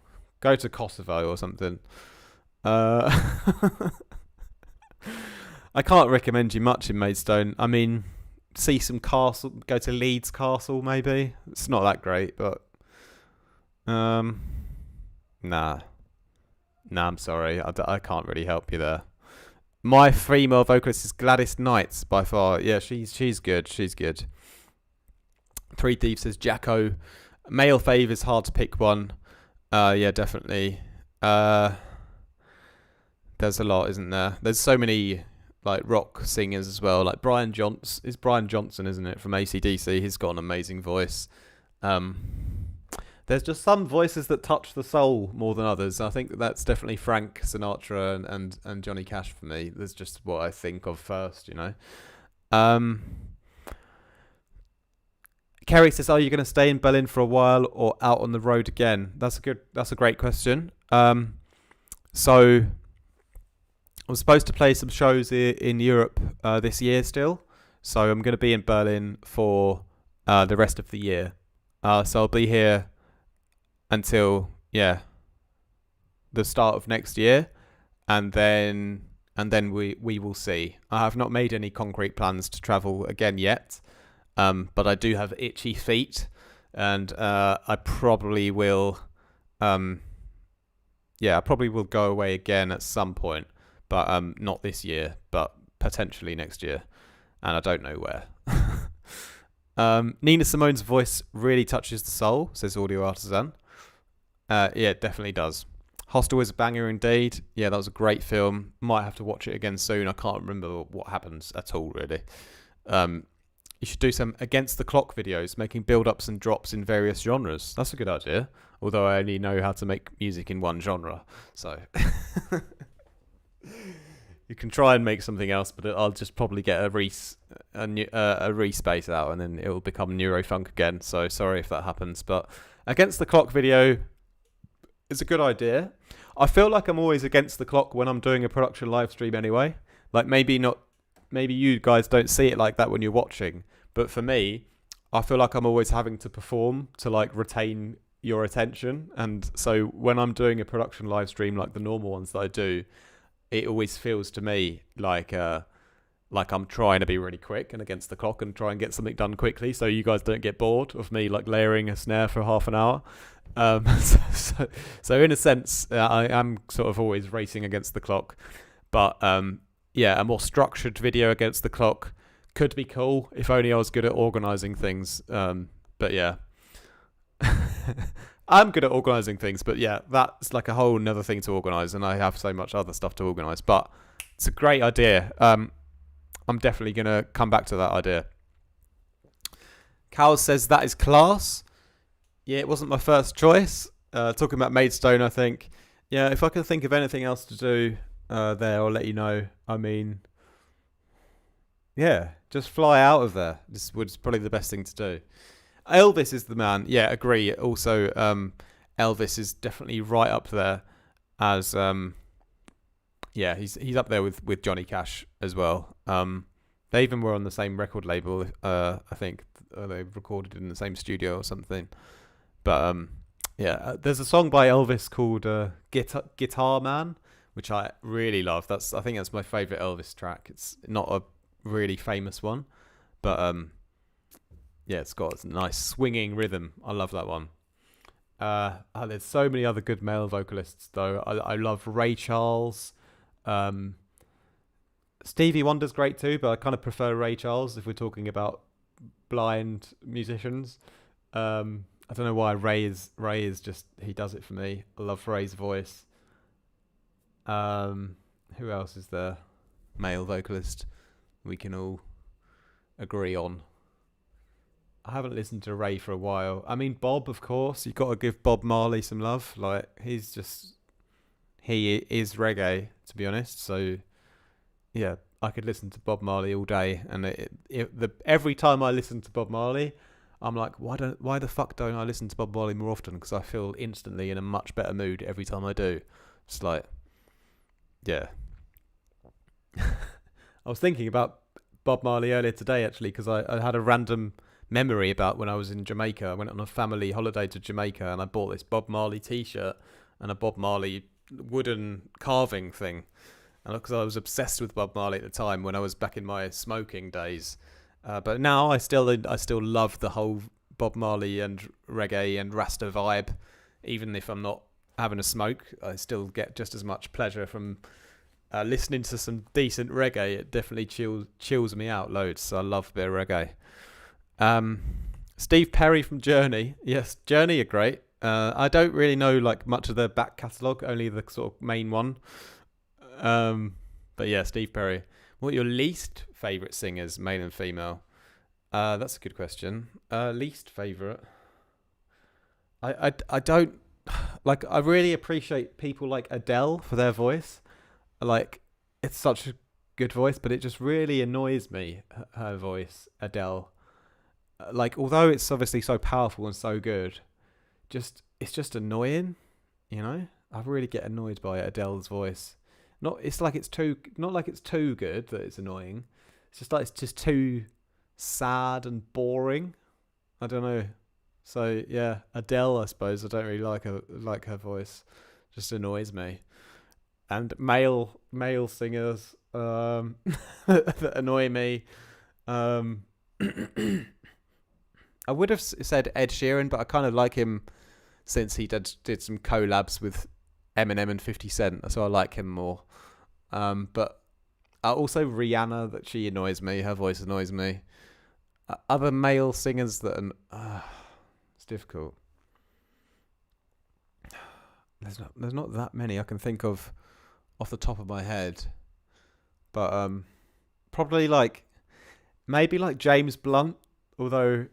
Go to Kosovo or something. I can't recommend you much in Maidstone. I mean, see some castle, go to Leeds Castle maybe. It's not that great, but nah, I'm sorry, I can't really help you there. My female vocalist is Gladys Knight by far. Yeah, she's good. Three Thieves says Jacko. Male fave is hard to pick one. Yeah, definitely. There's a lot, isn't there? There's so many like rock singers as well. Like Brian Johnson, isn't it, from AC/DC? He's got an amazing voice. There's just some voices that touch the soul more than others. I think that's definitely Frank Sinatra and Johnny Cash for me. That's just what I think of first, you know. Kerry says, "Are you going to stay in Berlin for a while or out on the road again?" That's a great question. So I'm supposed to play some shows in Europe this year still. So I'm going to be in Berlin for the rest of the year. So I'll be here until the start of next year, and then we will see. I have not made any concrete plans to travel again yet. But I do have itchy feet, and I probably will. I probably will go away again at some point, but not this year, but potentially next year, and I don't know where. Nina Simone's voice really touches the soul, says Audio Artisan. Yeah, it definitely does. Hostel is a banger indeed. Yeah, that was a great film. Might have to watch it again soon. I can't remember what happens at all, really. You should do some against the clock videos, making build-ups and drops in various genres. That's a good idea. Although I only know how to make music in one genre. So, You can try and make something else, but I'll just probably get a respace out, and then it will become Neurofunk again. So sorry if that happens. But against the clock video is a good idea. I feel like I'm always against the clock when I'm doing a production live stream anyway. Like maybe you guys don't see it like that when you're watching, but for me, I feel like I'm always having to perform to like retain your attention. And so when I'm doing a production live stream like the normal ones that I do, it always feels to me like I'm trying to be really quick and against the clock and try and get something done quickly, so you guys don't get bored of me like layering a snare for half an hour. So in a sense, I am sort of always racing against the clock. But yeah, a more structured video against the clock could be cool if only I was good at organising things. But yeah. I'm good at organising things, but yeah, that's like a whole nother thing to organise, and I have so much other stuff to organise. But it's a great idea. I'm definitely going to come back to that idea. Cal says that is class. Yeah, it wasn't my first choice. Talking about Maidstone, I think. Yeah, if I can think of anything else to do there, I'll let you know. I mean, yeah, just fly out of there. This was probably the best thing to do. Elvis is the man. Yeah, agree. Also, Elvis is definitely right up there as yeah, he's up there with Johnny Cash as well. They even were on the same record label. I think they recorded in the same studio or something. But yeah, there's a song by Elvis called Guitar Man, which I really love. I think that's my favorite Elvis track. It's not a really famous one, but yeah, it's got a nice swinging rhythm. I love that one. There's so many other good male vocalists, though. I love Ray Charles. Stevie Wonder's great too, but I kind of prefer Ray Charles if we're talking about blind musicians. I don't know why Ray is just, he does it for me. I love Ray's voice. Who else is there? Male vocalist we can all agree on. I haven't listened to Ray for a while. I mean, Bob, of course. You've got to give Bob Marley some love. Like, he is reggae, to be honest. So, yeah, I could listen to Bob Marley all day. And every time I listen to Bob Marley, I'm like, why the fuck don't I listen to Bob Marley more often? Because I feel instantly in a much better mood every time I do. It's like, yeah. I was thinking about Bob Marley earlier today, actually, because I had a random memory about when I was in Jamaica. I went on a family holiday to Jamaica and I bought this Bob Marley t-shirt and a Bob Marley wooden carving thing. And because I was obsessed with Bob Marley at the time when I was back in my smoking days. But now I still love the whole Bob Marley and reggae and Rasta vibe. Even if I'm not having a smoke, I still get just as much pleasure from listening to some decent reggae. It definitely chills me out loads. So I love a bit of reggae. Steve Perry from Journey. Yes, Journey are great. I don't really know like much of their back catalogue, only the sort of main one. But yeah, Steve Perry. What are your least favourite singers, male and female? That's a good question. Least favourite. I don't like. I really appreciate people like Adele for their voice. Like, it's such a good voice, but it just really annoys me. Her voice, Adele. Like, although it's obviously so powerful and so good, it's just annoying, you know. I really get annoyed by Adele's voice. Not like it's too good that it's annoying. It's just like it's just too sad and boring. I don't know. So yeah, Adele, I suppose. I don't really like her voice. Just annoys me. And male singers that annoy me. I would have said Ed Sheeran, but I kind of like him since he did some collabs with Eminem and 50 Cent, so I like him more. But also Rihanna, that she annoys me. Her voice annoys me. Other male singers that it's difficult. There's not that many I can think of off the top of my head, but probably maybe James Blunt, although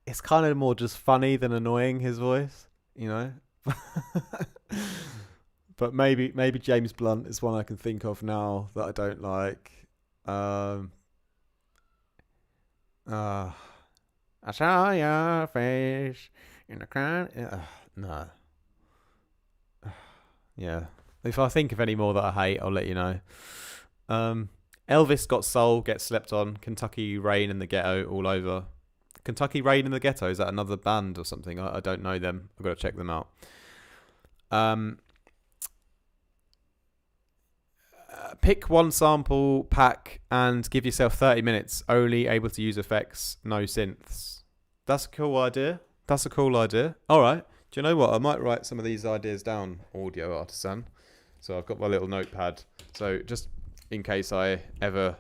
it's kind of more just funny than annoying, his voice, you know. But maybe James Blunt is one I can think of now that I don't like. I saw your face in the crowd. No. Yeah. If I think of any more that I hate, I'll let you know. Elvis Got Soul, Get Slept On, Kentucky Rain in the Ghetto, all over. Kentucky Rain in the Ghetto, is that another band or something? I don't know them. I've got to check them out. Pick one sample pack and give yourself 30 minutes. Only able to use effects, no synths. That's a cool idea. All right. Do you know what? I might write some of these ideas down, audio artisan. So I've got my little notepad. So just in case I ever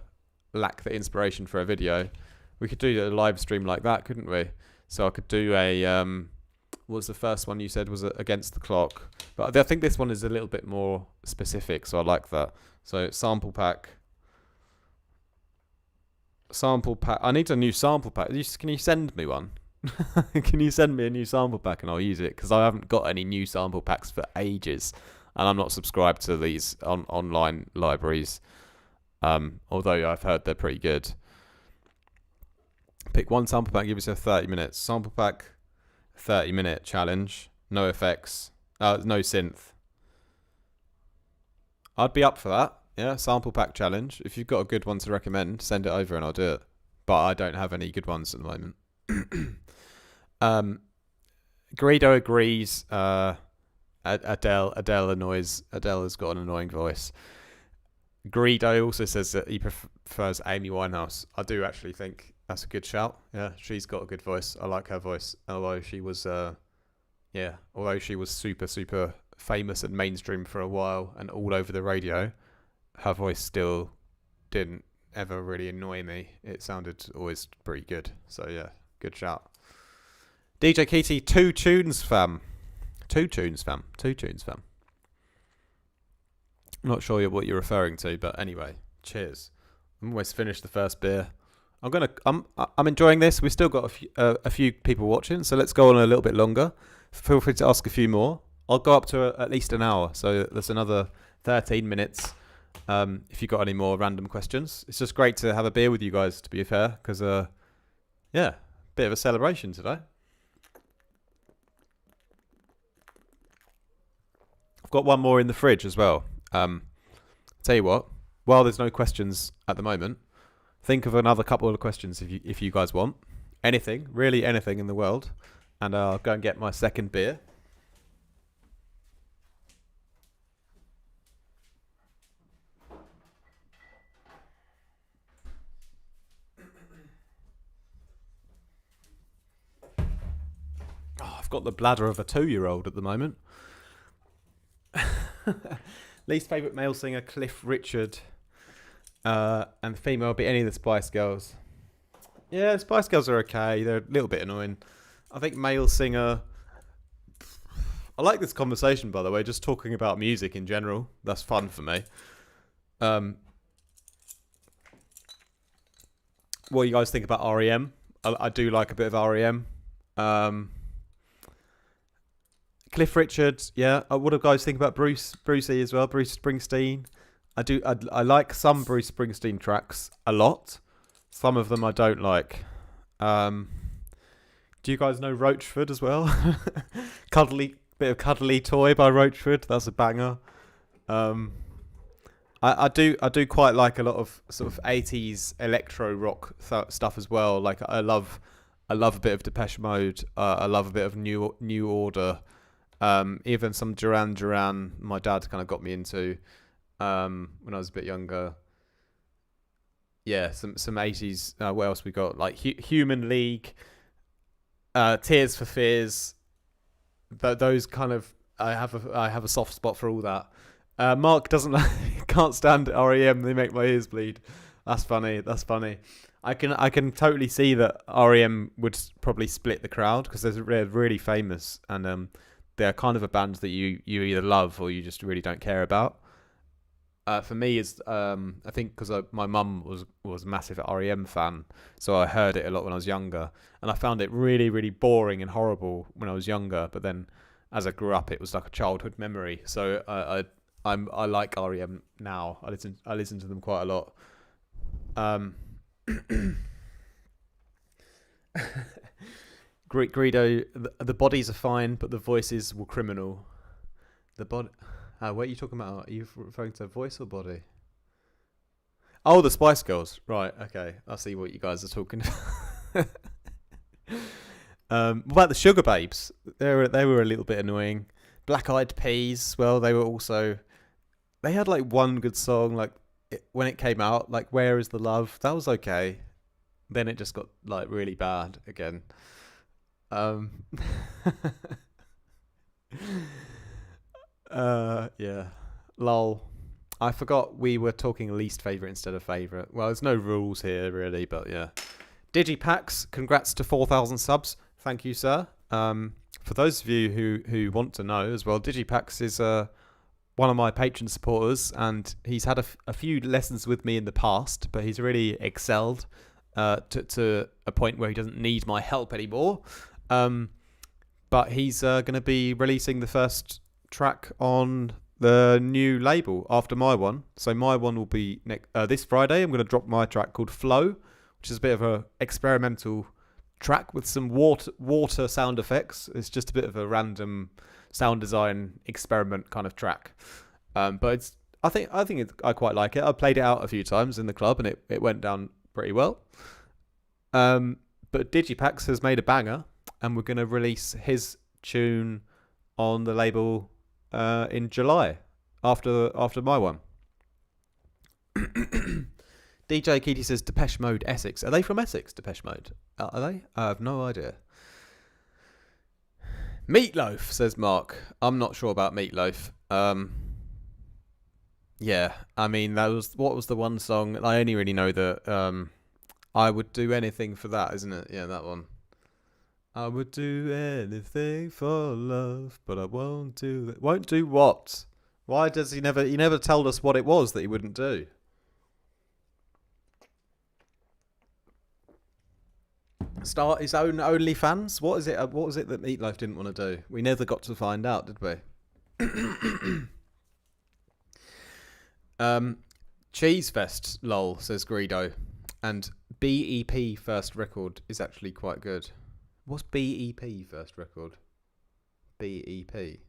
lack the inspiration for a video, we could do a live stream like that, couldn't we? So I could do a what was the first one you said was Against the Clock, but I think this one is a little bit more specific, so I like that. So sample pack. I need a new sample pack. Can you send me one? Can you send me a new sample pack and I'll use it, because I haven't got any new sample packs for ages, and I'm not subscribed to these online libraries, although I've heard they're pretty good. Pick one sample pack, give yourself 30 minutes. Sample pack, 30-minute challenge. No effects. No synth. I'd be up for that. Yeah, sample pack challenge. If you've got a good one to recommend, send it over and I'll do it. But I don't have any good ones at the moment. Greedo agrees. Adele has got an annoying voice. Greedo also says that he prefers Amy Winehouse. I do actually think that's a good shout. Yeah, she's got a good voice. I like her voice. Although she was super, super famous and mainstream for a while and all over the radio, her voice still didn't ever really annoy me. It sounded always pretty good. So yeah, good shout. DJ Keaty, two tunes fam. I'm not sure what you're referring to, but anyway, cheers. I'm almost finished the first beer. I'm enjoying this. We've still got a few people watching, so let's go on a little bit longer. Feel free to ask a few more. I'll go up to at least an hour, so there's another 13 minutes. If you've got any more random questions, it's just great to have a beer with you guys, to be fair, because bit of a celebration today. I've got one more in the fridge as well. Tell you what, while there's no questions at the moment, think of another couple of questions if you guys want. Anything, really anything in the world. And I'll go and get my second beer. Oh, I've got the bladder of a 2-year-old at the moment. Least favourite male singer, Cliff Richard. And female would be any of the Spice Girls. Yeah, Spice Girls are okay. They're a little bit annoying. I think male singer... I like this conversation, by the way, just talking about music in general. That's fun for me. What do you guys think about R.E.M.? I do like a bit of R.E.M. Cliff Richard, yeah. What do you guys think about Brucey as well? Bruce Springsteen. I like some Bruce Springsteen tracks a lot. Some of them I don't like. Do you guys know Roachford as well? Bit of Cuddly Toy by Roachford. That's a banger. I do quite like a lot of sort of 80s electro rock stuff as well. Like I love a bit of Depeche Mode. I love a bit of New Order. Even some Duran Duran. My dad kind of got me into when I was a bit younger. Yeah, some 80s. What else we got? Like Human League, Tears for Fears. Those kind of I have a soft spot for all that. Mark can't stand R.E.M. They make my ears bleed. That's funny. I can totally see that R.E.M. would probably split the crowd because they're really famous and they're kind of a band that you either love or you just really don't care about. For me, is I think because my mum was a massive R.E.M. fan, so I heard it a lot when I was younger, and I found it really, really boring and horrible when I was younger. But then as I grew up, it was like a childhood memory. So I like REM now. I listen to them quite a lot. Greedo, the bodies are fine, but the voices were criminal. The body. What are you talking about? Are you referring to voice or body? Oh, the Spice Girls. Right. Okay. I see what you guys are talking about. What about the Sugar Babes? They were a little bit annoying. Black Eyed Peas. Well, they were also. They had like one good song, like when it came out, like "Where Is the Love." That was okay. Then it just got like really bad again. Yeah. Lol. I forgot we were talking least favourite instead of favourite. Well, there's no rules here really, but yeah. Digipax, congrats to 4,000 subs. Thank you, sir. For those of you who want to know as well, Digipax is one of my patron supporters, and he's had a few lessons with me in the past, but he's really excelled to a point where he doesn't need my help anymore. But he's going to be releasing the first track on the new label after my one. So my one will be this Friday. I'm going to drop my track called Flow, which is a bit of a experimental track with some water sound effects. It's just a bit of a random sound design experiment kind of track. But I think I quite like it. I played it out a few times in the club and it went down pretty well. But Digipax has made a banger, and we're going to release his tune on the label in July after my one. DJ Keaty says Depeche Mode Essex. Are they from Essex, Depeche Mode? Are they? I have no idea. Meatloaf, says Mark. I'm not sure about Meatloaf. Yeah, I mean, what was the one song? I only really know that I would do anything for that, isn't it? Yeah, that one. I would do anything for love, but I won't do that. Won't do what? Why does he never told us what it was that he wouldn't do? Start his own OnlyFans? What is it? What was it that Meatloaf didn't want to do? We never got to find out, did we? Cheese Fest, lol, says Greedo. And BEP first record is actually quite good. What's BEP first record? BEP.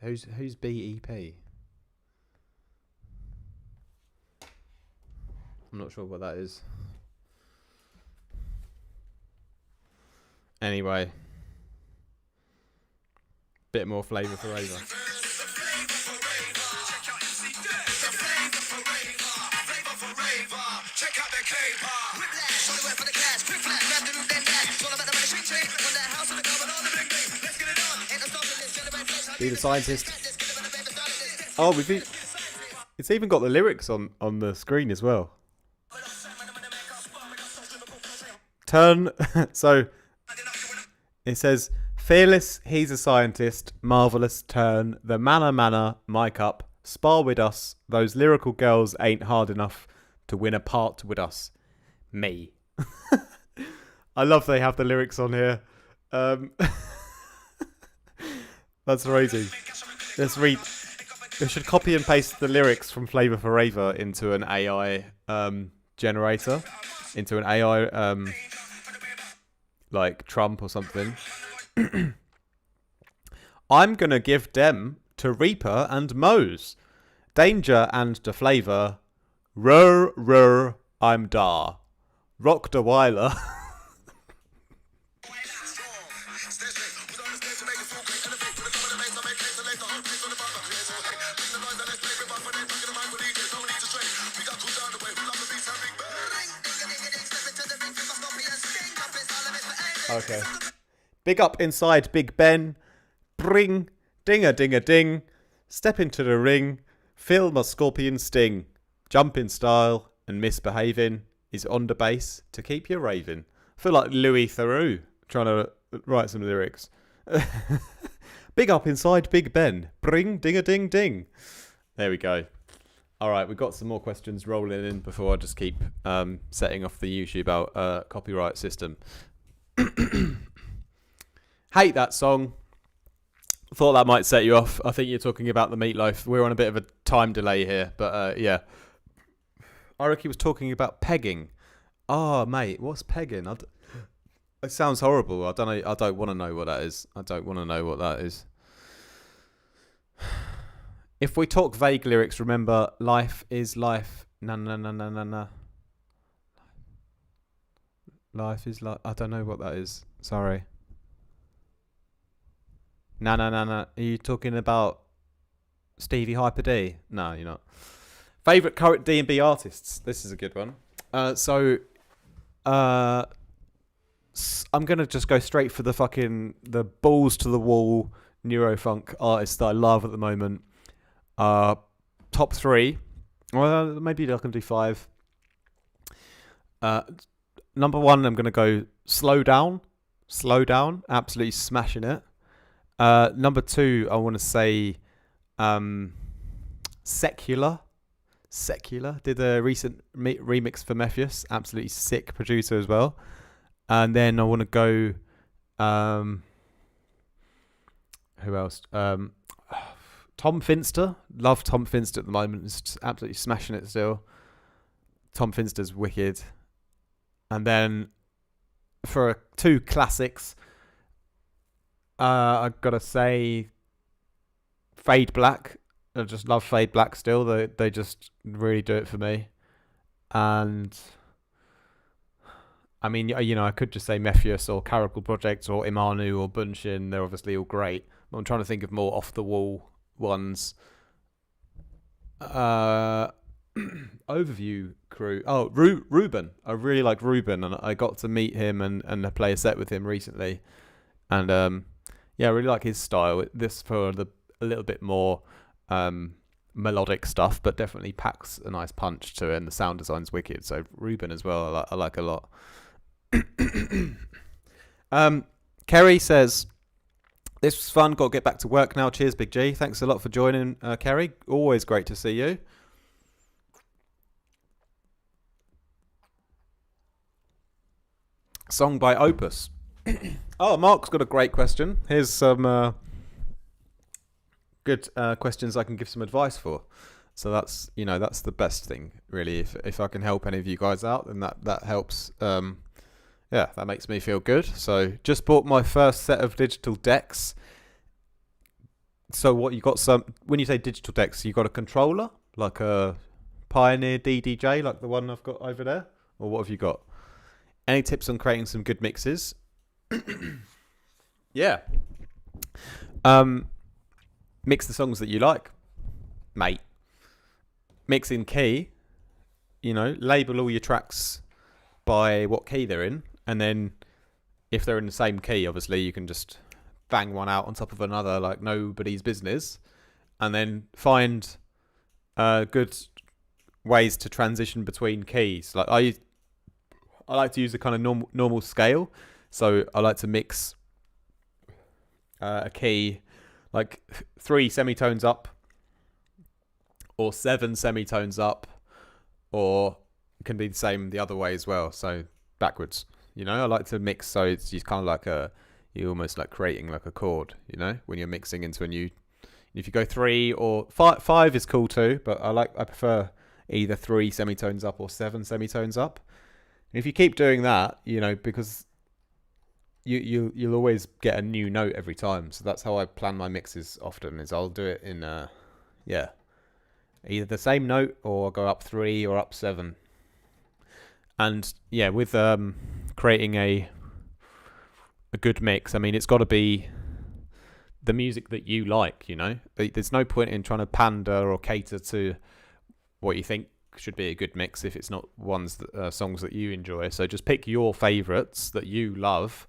Who's BEP? I'm not sure what that is. Anyway. Bit more flavour for Ava. Be the scientist. Oh, it's even got the lyrics on the screen as well. Turn. So it says, fearless, he's a scientist, marvellous, turn, the manna, mic up, spar with us, those lyrical girls ain't hard enough to win a part with us. Me. I love they have the lyrics on here. That's crazy. Let's read. We should copy and paste the lyrics from Flavor for Ava into an AI generator, into an AI like Trump or something. I'm gonna give dem to Reaper and Mose, Danger and the Flavor, rur, I'm da, Rock the Weiler. Okay. Big up inside Big Ben. Bring, ding-a-ding-a-ding. Step into the ring. Feel my scorpion sting. Jump in style and misbehaving is on the base to keep you raving. I feel like Louis Theroux trying to write some lyrics. Big up inside Big Ben. Bring, ding-a-ding-ding. There we go. All right, we've got some more questions rolling in before I just keep setting off the YouTube out copyright system. Hate that song. Thought that might set you off. I think you're talking about the Meatloaf. We're on a bit of a time delay here, but yeah. I reckon he was talking about pegging. Oh, mate, what's pegging? It sounds horrible. I don't know. I don't want to know what that is. If we talk vague lyrics, remember, life is life. Na. Life is life. I don't know what that is. Sorry. Na. Are you talking about Stevie Hyper D? No, you're not. Favourite current D&B artists? This is a good one. I'm going to just go straight for the balls to the wall neurofunk artists that I love at the moment. Top 3. Well, maybe I can do 5. Number 1, I'm going to go Slow Down. Absolutely smashing it. Number 2, I want to say Secular did a recent remix for Mephius. Absolutely sick producer as well. And then I want to go who else? Tom Finster. Love Tom Finster at the moment. He's just absolutely smashing it still. Tom Finster's wicked. And then for 2 classics, I've got to say Fade Black. I just love Fade Black still. They just really do it for me. And I mean, you know, I could just say Mephius or Caracal Project or Imanu or Bunshin. They're obviously all great. I'm trying to think of more off the wall ones. Overview crew. Oh, Ruben. I really like Ruben, and I got to meet him and play a set with him recently. And yeah, I really like his style. This for a little bit more melodic stuff, but definitely packs a nice punch to it, and the sound design's wicked. So Ruben as well, I like a lot. Kerry says, this was fun, got to get back to work now. Cheers, Big G. Thanks a lot for joining, Kerry. Always great to see you. Song by Opus. Oh, Mark's got a great question. Here's some good questions I can give some advice for. So that's the best thing, really. If I can help any of you guys out, then that helps. Yeah, that makes me feel good. So just bought my first set of digital decks. So what you got? When you say digital decks, you got a controller, like a Pioneer DDJ, like the one I've got over there, or what have you got? Any tips on creating some good mixes? Yeah. Mix the songs that you like, mate. Mix in key. Label all your tracks by what key they're in, and then if they're in the same key, obviously you can just bang one out on top of another like nobody's business, and then find good ways to transition between keys. Like I like to use a kind of normal scale, so I like to mix a key like 3 semitones up, or 7 semitones up, or it can be the same the other way as well, so backwards. I like to mix, so it's just kind of like you're almost like creating like a chord, when you're mixing into a new. If you go 3 or 5 is cool too, but I prefer either 3 semitones up or 7 semitones up. And if you keep doing that, because you'll always get a new note every time. So that's how I plan my mixes often, is I'll do it in either the same note, or I'll go up 3 or up 7. And yeah, with creating a good mix, I mean, it's got to be the music that you like, There's no point in trying to pander or cater to what you think should be a good mix if it's not songs that you enjoy. So just pick your favourites that you love,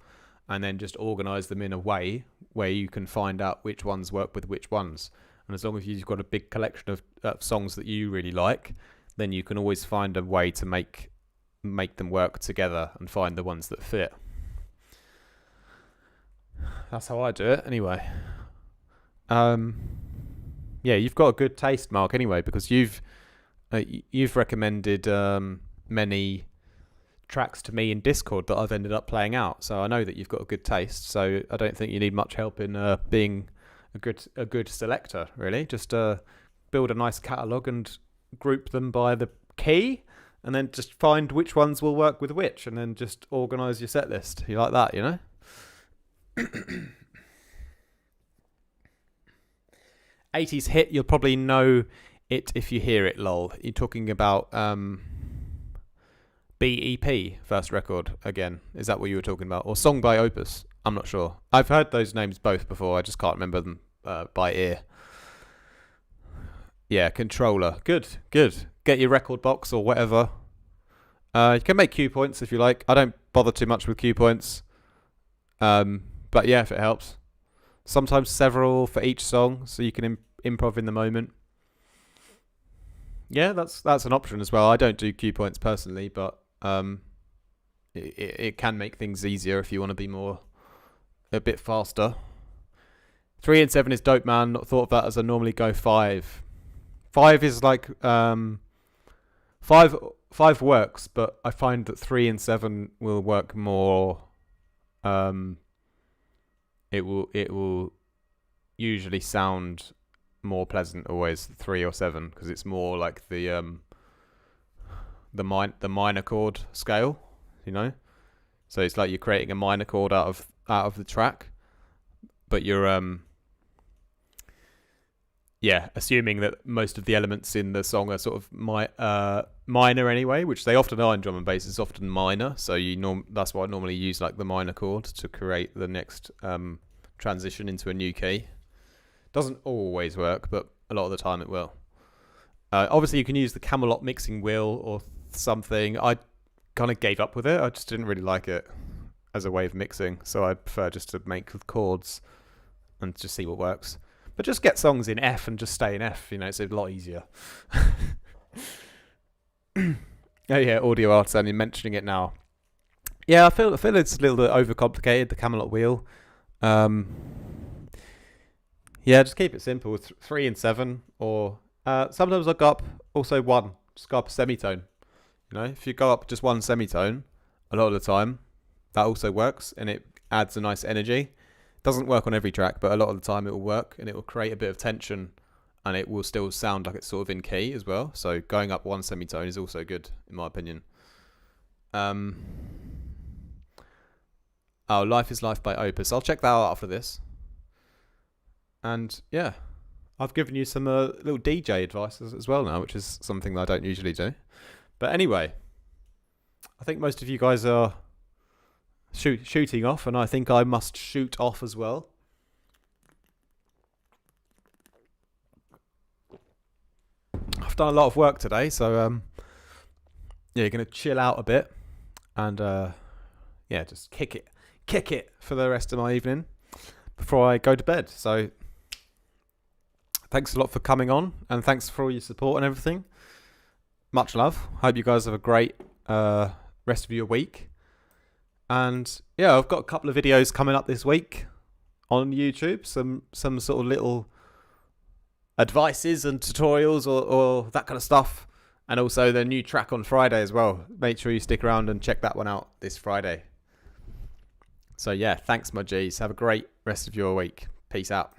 and then just organise them in a way where you can find out which ones work with which ones. And as long as you've got a big collection of songs that you really like, then you can always find a way to make them work together and find the ones that fit. That's how I do it anyway. Yeah, you've got a good taste, Mark, anyway, because you've recommended many tracks to me in Discord that I've ended up playing out. So I know that you've got a good taste. So I don't think you need much help in being a good selector, really. Just build a nice catalogue and group them by the key, and then just find which ones will work with which, and then just organise your set list. You like that, you know? 80s hit, you'll probably know it if you hear it, lol. You're talking about BEP, first record, again. Is that what you were talking about? Or Song by Opus? I'm not sure. I've heard those names both before. I just can't remember them by ear. Yeah, Controller. Good. Get your record box or whatever. You can make cue points if you like. I don't bother too much with cue points. But yeah, if it helps. Sometimes several for each song, so you can improv in the moment. Yeah, that's an option as well. I don't do cue points personally, but it can make things easier if you want to be a bit faster. 3 and 7 is dope, man. Not thought of that as I normally go 5. 5 is like 5 works, but I find that 3 and 7 will work more. It will usually sound more pleasant always 3 or 7, because it's more like the minor chord scale, you know. So it's like you're creating a minor chord out of the track, but you're assuming that most of the elements in the song are sort of minor anyway, which they often are in drum and bass. It's often minor, so that's why I normally use like the minor chord to create the next transition into a new key. Doesn't always work, but a lot of the time it will. Obviously, you can use the Camelot mixing wheel or something. I kind of gave up with it. I just didn't really like it as a way of mixing, so I prefer just to make with chords and just see what works. But just get songs in F and just stay in F. You know, it's a lot easier. Oh yeah, audio arts. I'm mentioning it now. Yeah, I feel it's a little bit overcomplicated, the Camelot wheel. Yeah, just keep it simple with 3 and 7, or sometimes I go up also 1. Just go up a semitone. You know, if you go up just 1 semitone, a lot of the time, that also works, and it adds a nice energy. Doesn't work on every track, but a lot of the time it will work, and it will create a bit of tension, and it will still sound like it's sort of in key as well. So going up 1 semitone is also good, in my opinion. Life is Life by Opus. I'll check that out after this. And yeah, I've given you some little DJ advice as well now, which is something that I don't usually do. But anyway, I think most of you guys are shooting off, and I think I must shoot off as well. I've done a lot of work today, so you're going to chill out a bit and just kick it for the rest of my evening before I go to bed. So thanks a lot for coming on, and thanks for all your support and everything. Much love. Hope you guys have a great rest of your week. And yeah, I've got a couple of videos coming up this week on YouTube. Some sort of little advices and tutorials or that kind of stuff. And also the new track on Friday as well. Make sure you stick around and check that one out this Friday. So yeah, thanks my G's. Have a great rest of your week. Peace out.